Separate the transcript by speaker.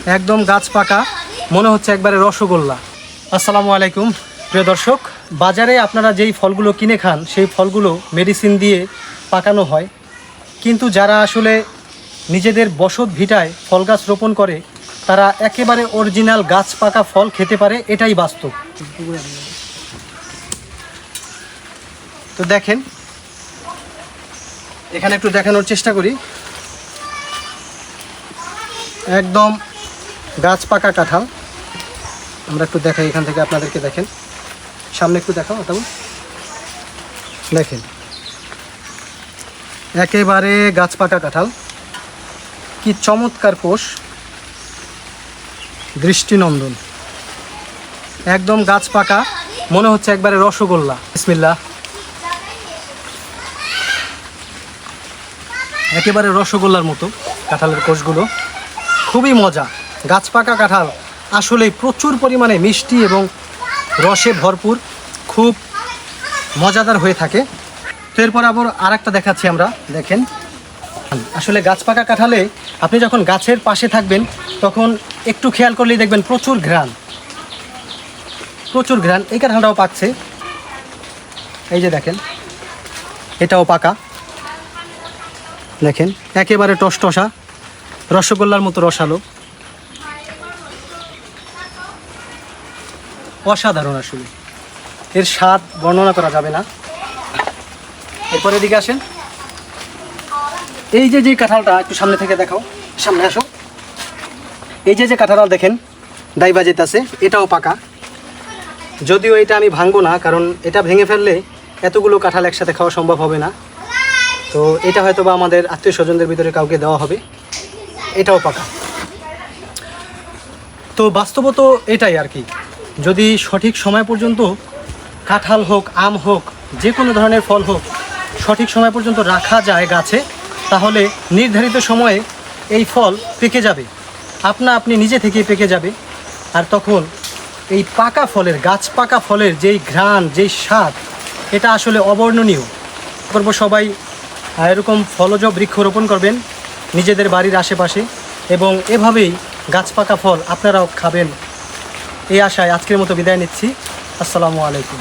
Speaker 1: একদম গাছ পাকা, মনে হচ্ছে একবারে রসগোল্লা। আসসালামু আলাইকুম প্রিয় দর্শক, বাজারে আপনারা যেই ফলগুলো কিনে খান সেই ফলগুলো মেডিসিন দিয়ে পাকানো হয়, কিন্তু যারা আসলে নিজেদের বসত ভিটায় ফল গাছ রোপণ করে তারা একেবারে অরিজিনাল গাছ পাকা ফল খেতে পারে, এটাই বাস্তব। তো দেখেন, এখানে একটু দেখানোর চেষ্টা করি। একদম গাছ পাকা কাঁঠাল। আমরা একটু দেখাই এখান থেকে আপনাদেরকে, দেখেন সামনে একটু দেখাও। তাও দেখেন একেবারে গাছ পাকা কাঁঠাল, কি চমৎকার কোষ, দৃষ্টিনন্দন, একদম গাছ পাকা, মনে হচ্ছে একবারে রসগোল্লা। বিসমিল্লাহ। একেবারে রসগোল্লার মতো কাঁঠালের কোষগুলো, খুবই মজা। গাছ পাকা কাঁঠাল আসলেই প্রচুর পরিমাণে মিষ্টি এবং রসে ভরপুর, খুব মজাদার হয়ে থাকে। তো এরপর আবার আরেকটা দেখাচ্ছি আমরা, দেখেন। আসলে গাছ পাকা কাঁঠালে আপনি যখন গাছের পাশে থাকবেন তখন একটু খেয়াল করলেই দেখবেন প্রচুর ঘ্রাণ, প্রচুর ঘ্রাণ। এই কাঁঠালটাও পাকছে, এই যে দেখেন, এটাও পাকা, দেখেন একেবারে টসটসা, রসগোল্লার মতো রসালো, অসাধারণ। আসলে এর স্বাদ বর্ণনা করা যাবে না। এরপর এদিকে আসেন, এই যে কাঁঠালটা একটু সামনে থেকে দেখাও, সামনে আসো। এই যে কাঁঠালটা দেখেন দাইবা যেতেছে, এটাও পাকা। যদিও এটা আমি ভাঙবো না, কারণ এটা ভেঙে ফেললে এতগুলো কাঁঠাল একসাথে খাওয়া সম্ভব হবে না। তো এটা হয়তো বা আমাদের আত্মীয় স্বজনদের ভিতরে কাউকে দেওয়া হবে। এটাও পাকা। তো বাস্তবত এটাই আর কি, যদি সঠিক সময় পর্যন্ত কাঁঠাল হোক, আম হোক, যে কোনো ধরনের ফল হোক, সঠিক সময় পর্যন্ত রাখা যায় গাছে, তাহলে নির্ধারিত সময়ে এই ফল পেকে যাবে, আপনি নিজে থেকেই পেকে যাবে। আর তখন এই পাকা ফলের, গাছ পাকা ফলের যেই ঘ্রাণ, যেই স্বাদ, এটা আসলে অবর্ণনীয়। করব সবাই এরকম ফলজ বৃক্ষরোপণ করবেন নিজেদের বাড়ির আশেপাশে, এবং এভাবেই গাছ পাকা ফল আপনারাও খাবেন, এই আশায় আজকের মতো বিদায় নিচ্ছি। আসসালামু আলাইকুম।